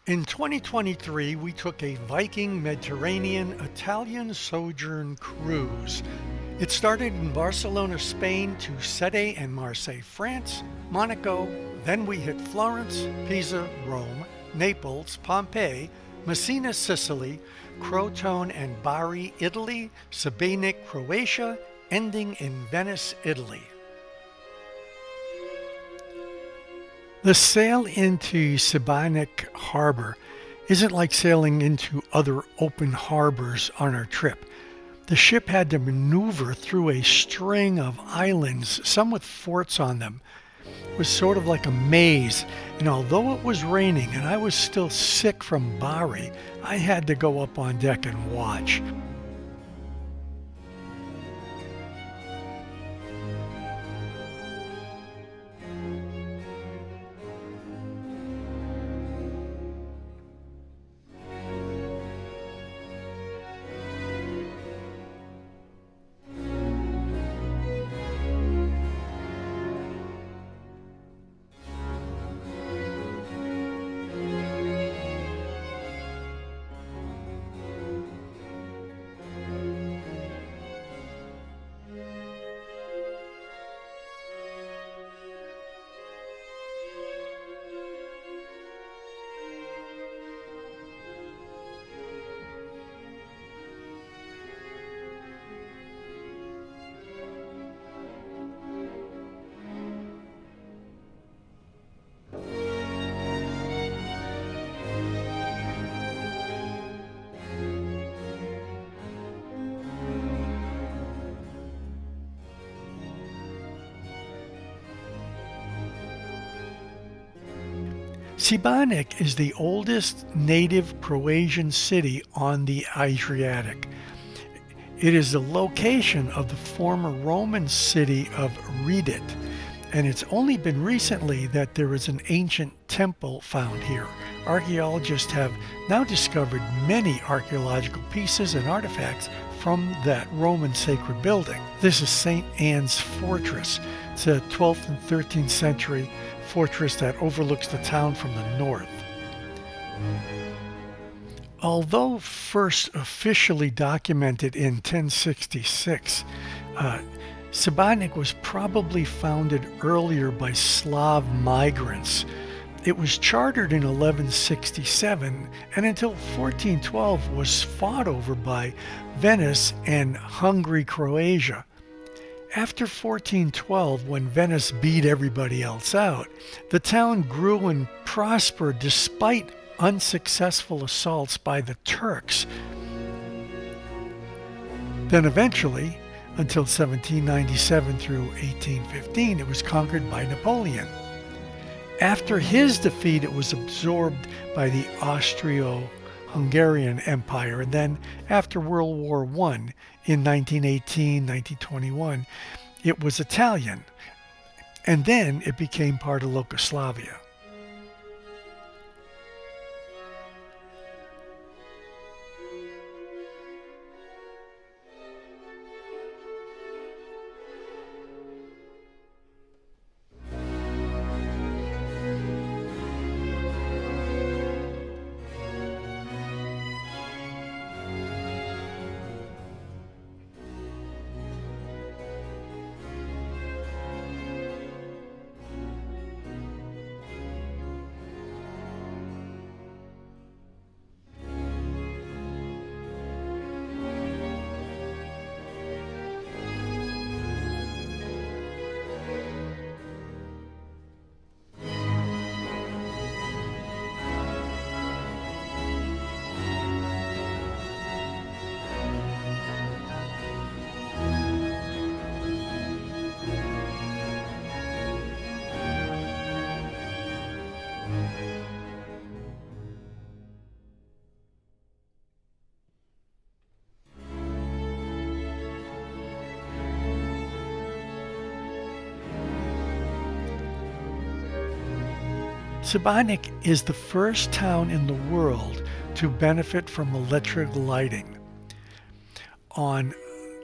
In 2023, we took a Viking Mediterranean Italian Sojourn cruise. It started in Barcelona, Spain to Sète and Marseille, France, Monaco, then we hit Florence, Pisa, Rome, Naples, Pompeii, Messina, Sicily, Crotone and Bari, Italy, Sibenik, Croatia, ending in Venice, Italy. The sail into Sibenik harbor isn't like sailing into other open harbors on our trip. The ship had to maneuver through a string of islands, some with forts on them. It was sort of like a maze, and although it was raining and I was still sick from Bari, I had to go up on deck and watch. Sibenik is the oldest native Croatian city on the Adriatic. It is the location of the former Roman city of Redit, and it's only been recently that there is an ancient temple found here. Archaeologists have now discovered many archaeological pieces and artifacts from that Roman sacred building. This is St. Anne's Fortress. It's a 12th and 13th century fortress that overlooks the town from the north. Although first officially documented in 1066, Sibenik was probably founded earlier by Slav migrants. It was chartered in 1167 and until 1412 was fought over by Venice and Hungary, Croatia. After 1412, when Venice beat everybody else out, the town grew and prospered despite unsuccessful assaults by the Turks. Then eventually, until 1797 through 1815, it was conquered by Napoleon. After his defeat, it was absorbed by the Austro-Hungarian Empire, and then after World War I, in 1918-1921, it was Italian, and then it became part of Yugoslavia. Sibenik is the first town in the world to benefit from electric lighting. On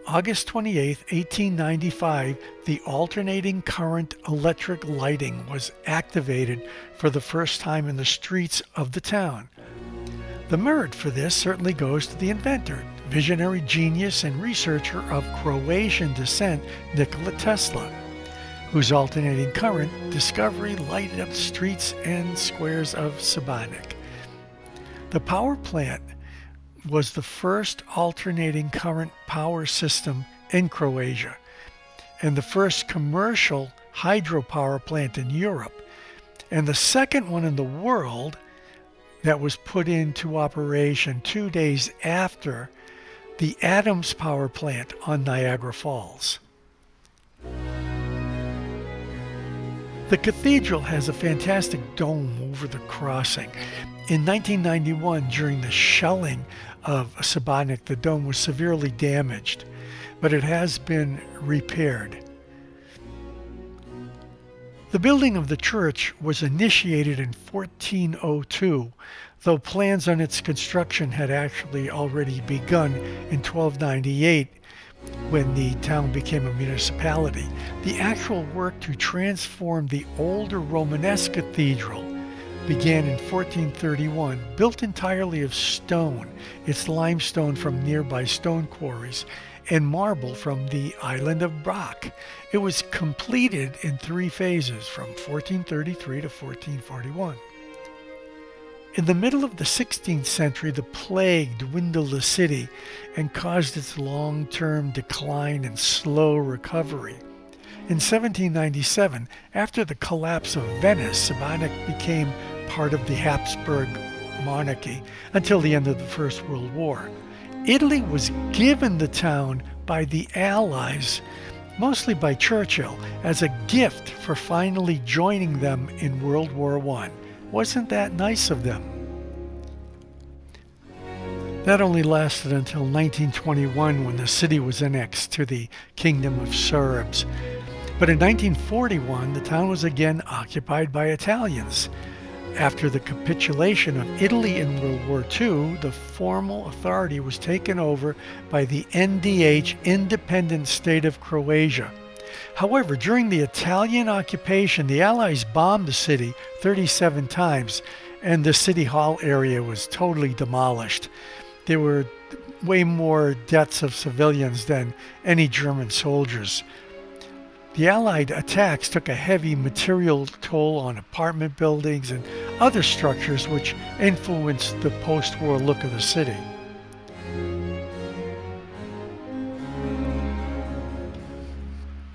August 28, 1895, the alternating current electric lighting was activated for the first time in the streets of the town. The merit for this certainly goes to the inventor, visionary genius and researcher of Croatian descent, Nikola Tesla, whose alternating current discovery lighted up the streets and squares of Šibenik. The power plant was the first alternating current power system in Croatia and the first commercial hydropower plant in Europe, and the second one in the world that was put into operation 2 days after the Adams power plant on Niagara Falls. The cathedral has a fantastic dome over the crossing. In 1991, during the shelling of Sibenik, the dome was severely damaged, but it has been repaired. The building of the church was initiated in 1402, though plans on its construction had actually already begun in 1298 when the town became a municipality. The actual work to transform the older Romanesque cathedral began in 1431, built entirely of stone. It's limestone from nearby stone quarries and marble from the island of Brock. It was completed in 3 phases from 1433 to 1441. In the middle of the 16th century, the plague dwindled the city and caused its long-term decline and slow recovery. In 1797, after the collapse of Venice, Sibenik became part of the Habsburg monarchy until the end of the First World War. Italy was given the town by the Allies, mostly by Churchill, as a gift for finally joining them in World War I. Wasn't that nice of them? That only lasted until 1921, when the city was annexed to the Kingdom of Serbs. But in 1941, the town was again occupied by Italians. After the capitulation of Italy in World War II, the formal authority was taken over by the NDH independent state of Croatia. However, during the Italian occupation, the Allies bombed the city 37 times, and the city hall area was totally demolished. There were way more deaths of civilians than any German soldiers. The Allied attacks took a heavy material toll on apartment buildings and other structures, which influenced the post-war look of the city.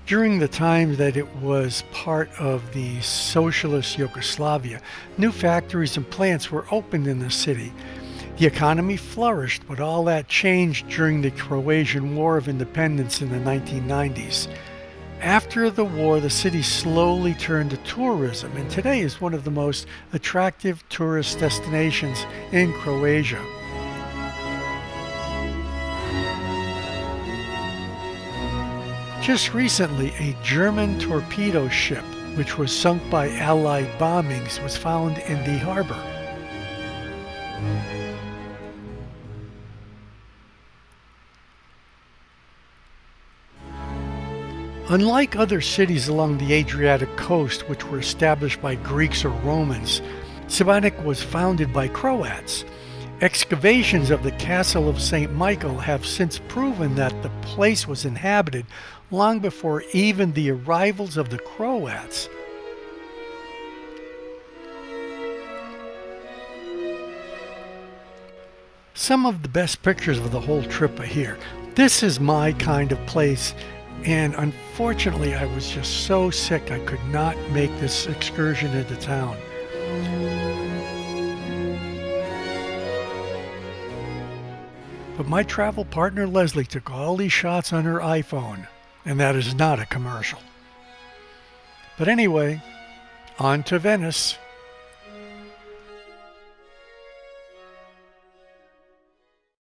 During the time that it was part of the socialist Yugoslavia, new factories and plants were opened in the city. The economy flourished, but all that changed during the Croatian War of Independence in the 1990s. After the war, the city slowly turned to tourism, and today is one of the most attractive tourist destinations in Croatia. Just recently, a German torpedo ship, which was sunk by Allied bombings, was found in the harbor. Unlike other cities along the Adriatic coast, which were established by Greeks or Romans, Sibenik was founded by Croats. Excavations of the castle of St. Michael have since proven that the place was inhabited long before even the arrivals of the Croats. Some of the best pictures of the whole trip are here. This is my kind of place, and unfortunately I was just so sick I could not make this excursion into town. But my travel partner Leslie took all these shots on her iPhone, and that is not a commercial. But anyway, on to Venice.